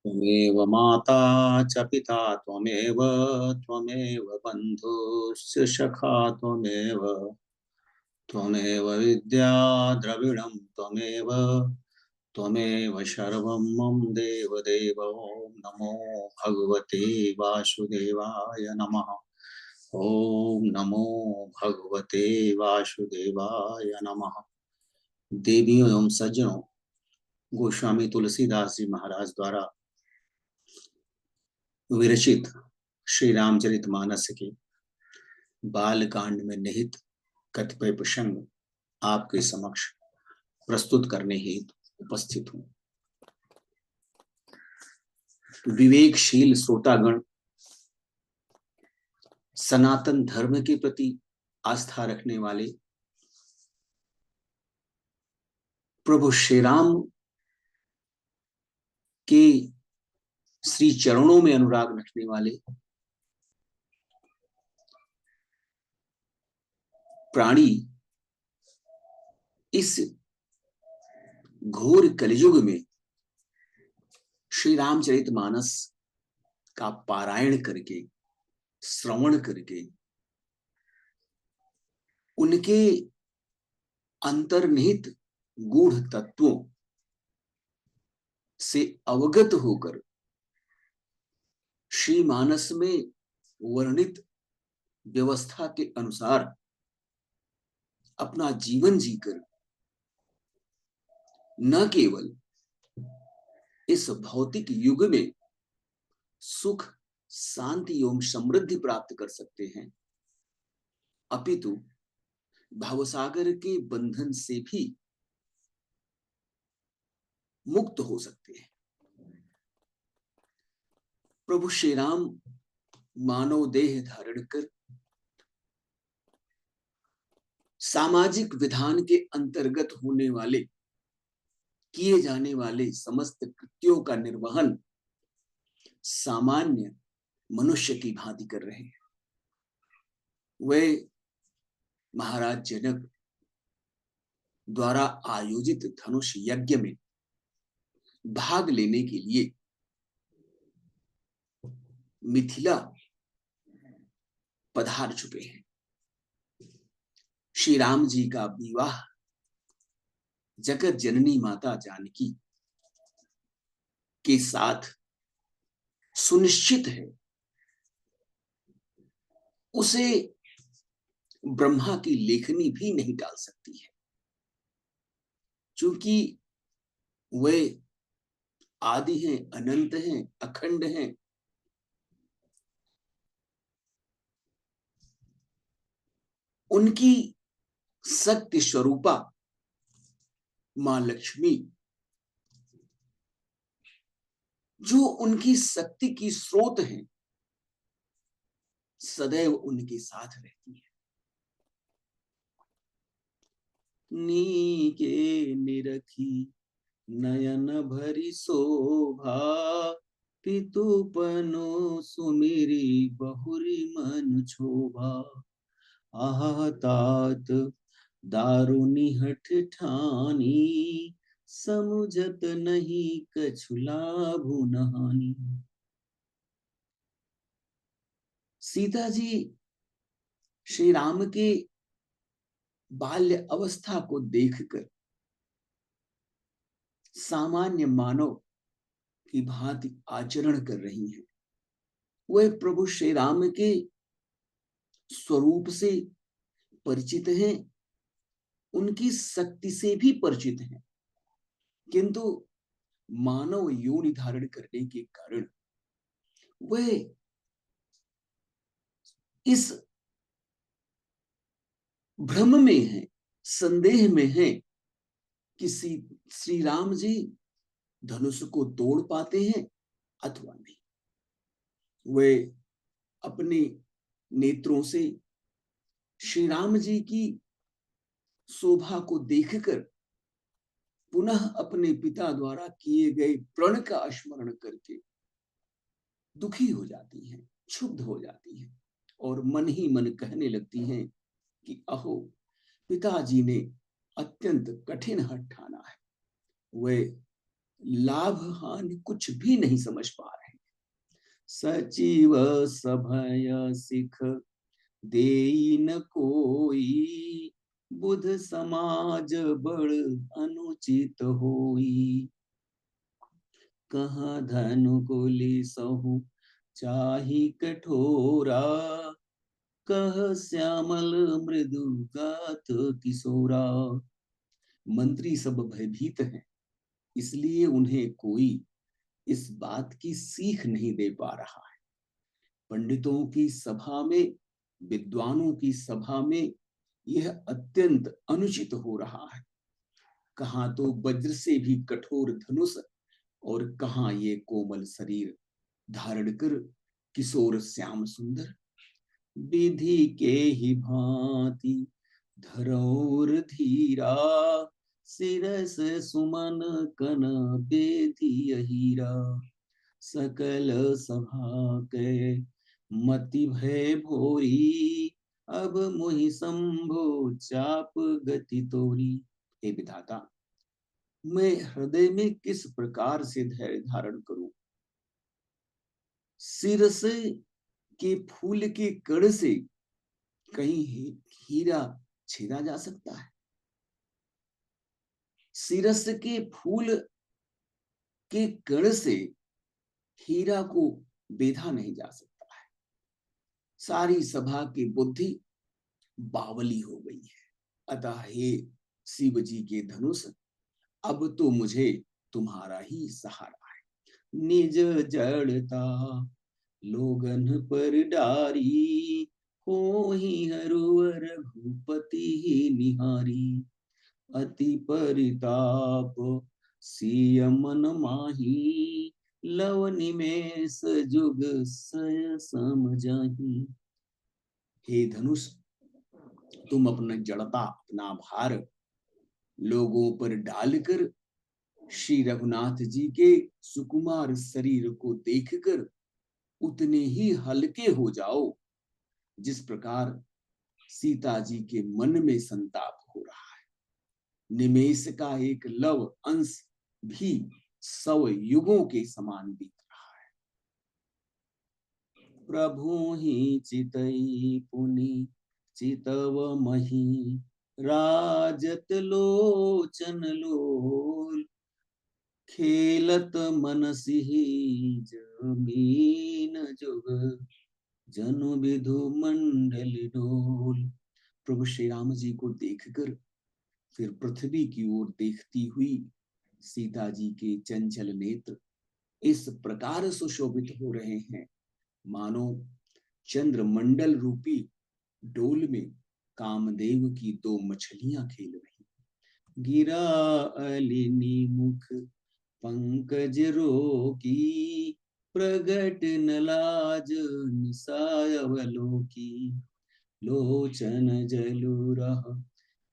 त्वमेव माता च पिता त्वमेव त्वमेव बन्धुश्च सखा त्वमेव त्वमेव विद्या द्रविणं त्वमेव त्वमेव सर्वं मम देवदेव। ॐ नमो भगवते वासुदेवाय नमः। ॐ नमो भगवते वासुदेवाय नमः। देवियों एवं सज्जनों, गोस्वामी तुलसीदास जी महाराज द्वारा विरचित श्री रामचरितमानस के बालकांड में निहित कतिपय प्रसंग आपके समक्ष प्रस्तुत करने हेतु उपस्थित हूं। विवेकशील श्रोतागण, सनातन धर्म के प्रति आस्था रखने वाले, प्रभु श्री राम के श्री चरणों में अनुराग रखने वाले प्राणी इस घोर कलियुग में श्री रामचरितमानस का पारायण करके, श्रवण करके, उनके अंतर्निहित गूढ़ तत्वों से अवगत होकर श्री मानस में वर्णित व्यवस्था के अनुसार अपना जीवन जीकर न केवल इस भौतिक युग में सुख, शांति एवं समृद्धि प्राप्त कर सकते हैं, अपितु भवसागर के बंधन से भी मुक्त हो सकते हैं। प्रभु श्री राम मानव देह धारण कर सामाजिक विधान के अंतर्गत होने वाले, किए जाने वाले समस्त कृत्यों का निर्वहन सामान्य मनुष्य की भांति कर रहे हैं। वे महाराज जनक द्वारा आयोजित धनुष यज्ञ में भाग लेने के लिए मिथिला पधार चुके हैं। श्री राम जी का विवाह जगत जननी माता जानकी के साथ सुनिश्चित है। उसे ब्रह्मा की लेखनी भी नहीं टाल सकती है, क्योंकि वे आदि हैं, अनंत हैं, अखंड हैं। उनकी शक्ति स्वरूपा मां लक्ष्मी, जो उनकी शक्ति की स्रोत है, सदैव उनके साथ रहती है। नीके निरखी नयन भरी शोभा, पितुपनो सुमिरी बहुरी मन क्षोभा। आह तात दारुनी हठ ठानी, समुझत नहीं कछु लाभु नहानी। सीता जी श्री राम के बाल्य अवस्था को देखकर सामान्य मानव की भांति आचरण कर रही हैं। वे प्रभु श्री राम के स्वरूप से परिचित हैं, उनकी शक्ति से भी परिचित हैं, किंतु मानव योनि धारण करने के कारण वे इस भ्रम में हैं, संदेह में हैं कि श्री राम जी धनुष को तोड़ पाते हैं अथवा नहीं। वे अपने नेत्रों से श्री राम जी की शोभा को देखकर पुनः अपने पिता द्वारा किए गए प्रण का स्मरण करके दुखी हो जाती हैं, क्षुब्ध हो जाती हैं और मन ही मन कहने लगती हैं कि अहो, पिताजी ने अत्यंत कठिन हठ ठाना है। वे लाभ हानि कुछ भी नहीं समझ पा रहे। सचिव सभय सिख देई न कोई, बुध समाज बड़ अनुचित होई। कहाँ धनु कुली सहु चाही कठोरा, कह श्यामल मृदु गात किशोरा। मंत्री सब भयभीत हैं, इसलिए उन्हें कोई इस बात की सीख नहीं दे पा रहा है। पंडितों की सभा में, विद्वानों की सभा में यह अत्यंत अनुचित हो रहा है। कहाँ तो वज्र से भी कठोर धनुष, और कहाँ ये कोमल शरीर धारण कर किशोर श्याम सुंदर। विधि के ही भांति धरौर धीरा, सिरस सुमन कन बेधिय हीरा। सकल सभा के मति भय भोरी, अब मोहि संभो चाप गति तोरी। हे विधाता, मैं हृदय में किस प्रकार से धैर्य धारण करूं। सिर से के फूल के कण से कहीं हीरा छेदा जा सकता है? सिरस के फूल के कण से हीरा को बेधा नहीं जा सकता है। सारी सभा की बुद्धि बावली हो गई है। अतः हे शिव जी के धनुष, अब तो मुझे तुम्हारा ही सहारा है। निज जड़ता लोगन पर डारी, हो ही हरुवर रघुपति ही निहारी। अति परिताप सिय मन माही, लव निमेष जुग सय सम जाही। हे धनुष, तुम अपना जड़ता, अपना भार लोगों पर डालकर श्री रघुनाथ जी के सुकुमार शरीर को देखकर उतने ही हल्के हो जाओ जिस प्रकार सीता जी के मन में संताप हो रहा है। निमेष का एक लव अंश भी 100 युगों के समान बीत रहा है। प्रभु ही चितई पुनि चितव मही, राजत लोचन लोल। खेलत मनसिही जमीन जुग, जनु विधु मंडल डोल। प्रभु श्री राम जी को देखकर फिर पृथ्वी की ओर देखती हुई सीता जी के चंचल नेत्र इस प्रकार सुशोभित हो रहे हैं, मानो चंद्रमंडल रूपी डोल में कामदेव की 2 मछलियां खेल रही। गिरा अलिनी मुख पंकज रोकी, प्रगट न लाज निसायवलोकी। लोचन जलु रह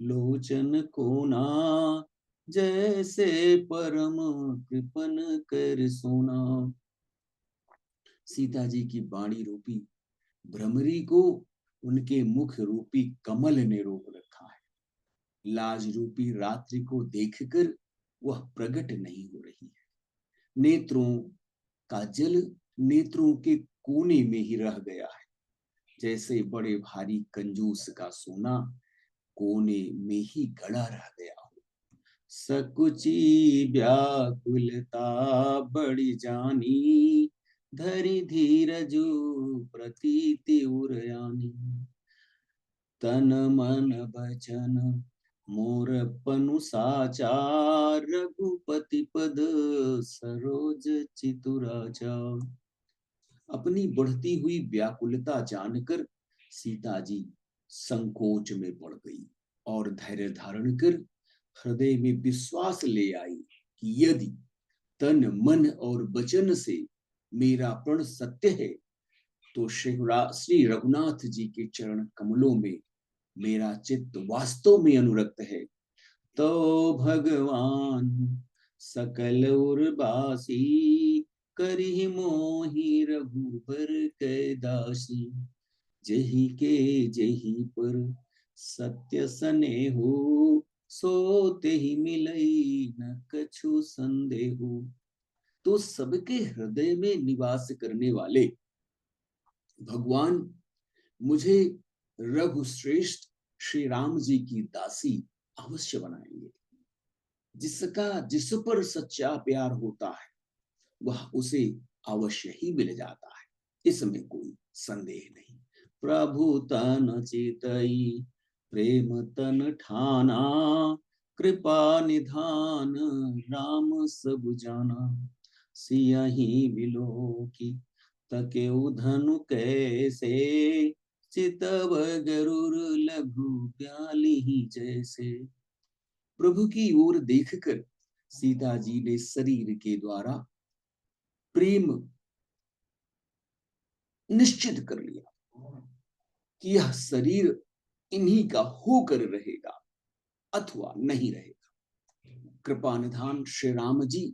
लोचन कोना, जैसे परम कृपन कर सोना। सीता जी की बाणी रूपी भ्रमरी को उनके मुख रूपी कमल ने रोक रखा है। लाज रूपी रात्रि को देखकर वह प्रकट नहीं हो रही है। नेत्रों का जल नेत्रों के कोने में ही रह गया है, जैसे बड़े भारी कंजूस का सोना कोने में ही गड़ा रह गया हो। सकुची व्याकुलता बड़ी जानी, धरि धीरजु प्रतीति उरयानी। तन मन बचन मोर पनु साचार, रघुपति पद सरोज चितुराचा। अपनी बढ़ती हुई व्याकुलता जानकर सीता जी संकोच में पड़ गई और धैर्य धारण कर हृदय में विश्वास ले आई कि यदि तन मन और वचन से मेरा प्रण सत्य है तो श्री रघुनाथ जी के चरण कमलों में मेरा चित्त वास्तव में अनुरक्त है। तो भगवान सकल उर्वासी, करिहि मोहि रघुबर कै दासी। जही के जही पर सत्य सने हो, सोते ही मिलई न कछु संदेहु। तो सबके हृदय में निवास करने वाले भगवान मुझे रघुश्रेष्ठ श्री राम जी की दासी अवश्य बनाएंगे। जिसका जिस पर सच्चा प्यार होता है वह उसे अवश्य ही मिल जाता है, इसमें कोई संदेह नहीं। प्रभु तन चितई प्रेम तन ठाना, कृपा निधान राम सब जाना। सियहि बिलो की तके धनु कैसे, चितव गरुर लघु प्याली जैसे। प्रभु की ओर देखकर सीता जी ने शरीर के द्वारा प्रेम निश्चित कर लिया कि यह शरीर इन्हीं का होकर रहेगा अथवा नहीं रहेगा। कृपा निधान श्री राम जी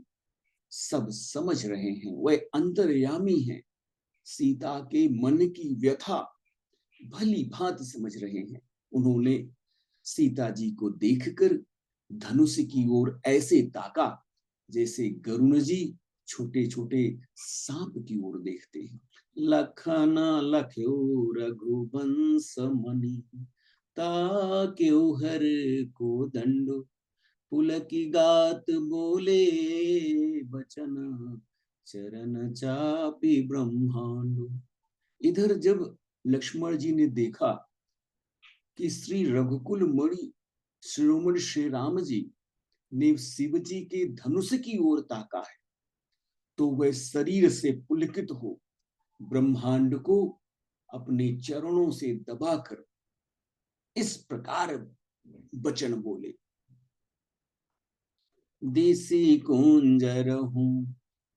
सब समझ रहे हैं, वह अंतर्यामी हैं, सीता के मन की व्यथा भली भांति समझ रहे हैं। उन्होंने सीता जी को देखकर धनुष की ओर ऐसे ताका जैसे गरुण जी छोटे छोटे सांप की ओर देखते हैं। लखन लख्यो रघुवंश मणि, ताक्यो हर को दंड, पुलकी गात बोले बचन, चरण चापी ब्रह्मांड। इधर जब लक्ष्मण जी ने देखा कि श्री रघुकुल मणि शिरोमणि श्री राम जी ने शिव जी के धनुष की ओर ताका है, तो वह शरीर से पुलकित हो ब्रह्मांड को अपने चरणों से दबाकर इस प्रकार वचन बोले। देसी कुंजर हूं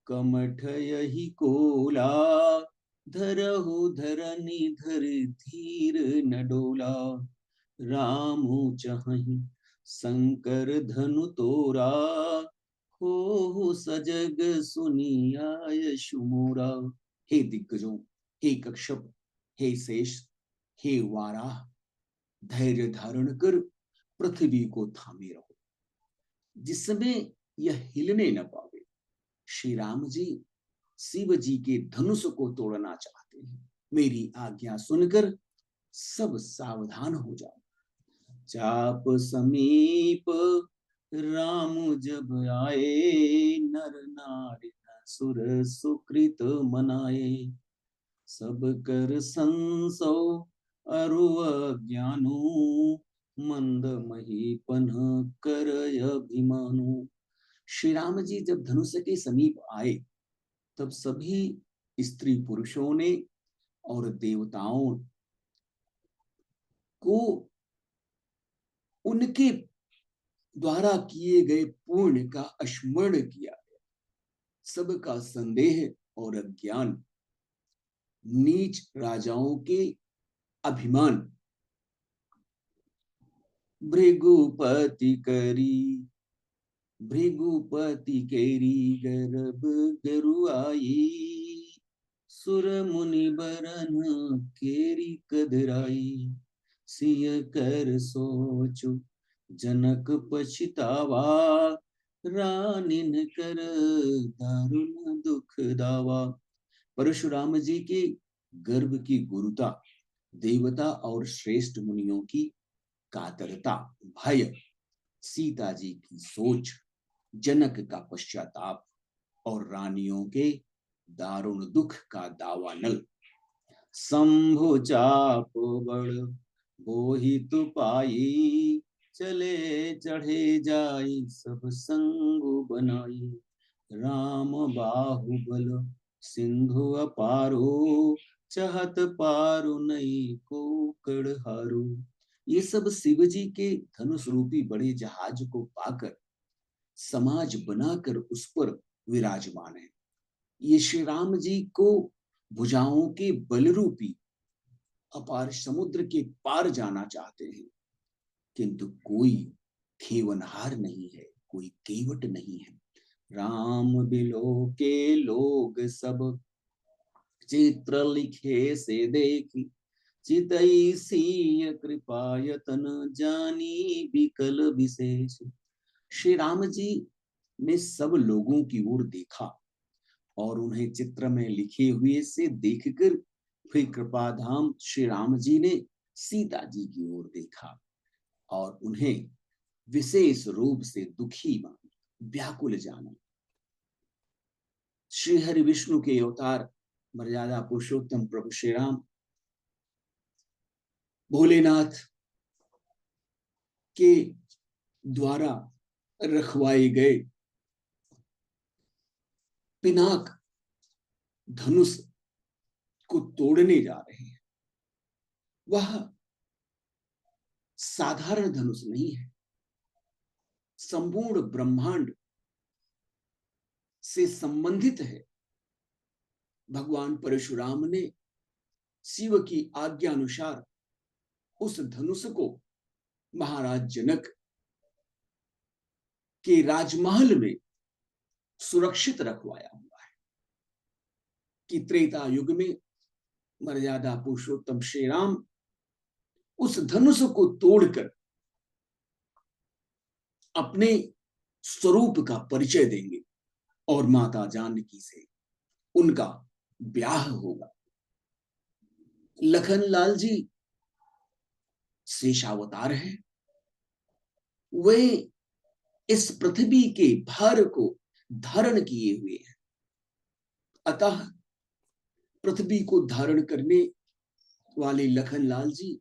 कमठ यही कोला, धरहु धरनी धर धीर न डोला। रामु चहहि शंकर धनु तोरा, हो सजग सुनिया यशु मोरा। हे दिग्गजों, हे कक्षप, हे शेष, हे वाराह, धैर्य धारण कर पृथ्वी को थामे रहो, जिसमें यह हिलने न पावे। श्री राम जी शिव जी के धनुष को तोड़ना चाहते हैं। मेरी आज्ञा सुनकर सब सावधान हो जाओ। चाप समीप राम जब आए, नर नारी सुर सुकृत मनाए। सब कर संसो अरु अज्ञानु, मंद महीपन कर अभिमानु। श्री राम जी जब धनुष के समीप आए तब सभी स्त्री पुरुषों ने और देवताओं को उनके द्वारा किए गए पुण्य का स्मरण किया। सबका संदेह और अज्ञान, नीच राजाओं के अभिमान, भृगुपति करी भृगुपति केरी गर्भ गरुआई, सुर मुनि बरन केरी कदराई। सिय कर सोचु जनक पछतावा, रानिन कर दारुण दुख दावा। परशुराम जी के गर्भ की गुरुता, देवता और श्रेष्ठ मुनियों की कातरता, भय, सीता जी की सोच, जनक का पश्चाताप और रानियों के दारुण दुख का दावानल। शंभु चाप बड़ बोहित पाई, चले चढ़े जाई सब संगु बनाई। राम बाहुबल सिंधु अपारो, चहत पारु नई को कड़हारो। ये सब शिव जी के धनुष रूपी बड़े जहाज को पाकर समाज बनाकर उस पर विराजमान है। ये श्री राम जी को भुजाओं के बल रूपी अपार समुद्र के पार जाना चाहते हैं, किंतु कोई खेवनहार नहीं है, कोई केवट नहीं है। राम बिलो के लोग सब चित्र लिखे से देखी, चितई सीय कृपायतन जानी विकल विशेष। श्री राम जी ने सब लोगों की ओर देखा और उन्हें चित्र में लिखे हुए से देखकर फिर कृपाधाम श्री राम जी ने सीता जी की ओर देखा और उन्हें विशेष रूप से दुखी माना, व्याकुल जाना। श्री हरि विष्णु के अवतार मर्यादा पुरुषोत्तम प्रभु श्री राम भोलेनाथ के द्वारा रखवाए गए पिनाक धनुष को तोड़ने जा रहे हैं। वह साधारण धनुष नहीं है, संपूर्ण ब्रह्मांड से संबंधित है। भगवान परशुराम ने शिव की आज्ञा अनुसार उस धनुष को महाराज जनक के राजमहल में सुरक्षित रखवाया हुआ है कि त्रेता युग में मर्यादा पुरुषोत्तम श्री राम उस धनुष को तोड़कर अपने स्वरूप का परिचय देंगे और माता जानकी से उनका ब्याह होगा। लखन लाल जी शेषावतार है, वे इस पृथ्वी के भार को धारण किए हुए हैं। अतः पृथ्वी को धारण करने वाले लखन लाल जी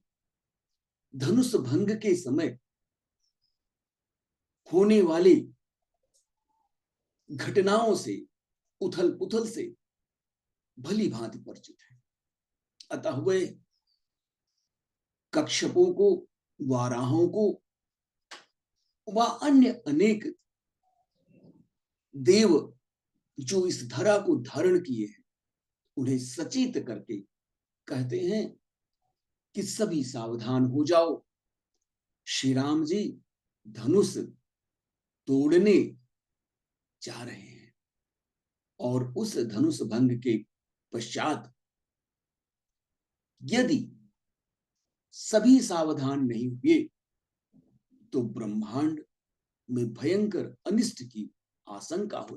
धनुष भंग के समय होने वाले घटनाओं से, उथल पुथल से भली भांति परिचित है। अतः वे कक्षपों को, वाराहों को व अन्य अनेक देव जो इस धरा को धारण किए हैं उन्हें सचेत करके कहते हैं कि सभी सावधान हो जाओ, श्री राम जी धनुष तोड़ने जा रहे हैं। और उस धनुष भंग के पश्चात यदि सभी सावधान नहीं हुए तो ब्रह्मांड में भयंकर अनिष्ट की आशंका हो जाए।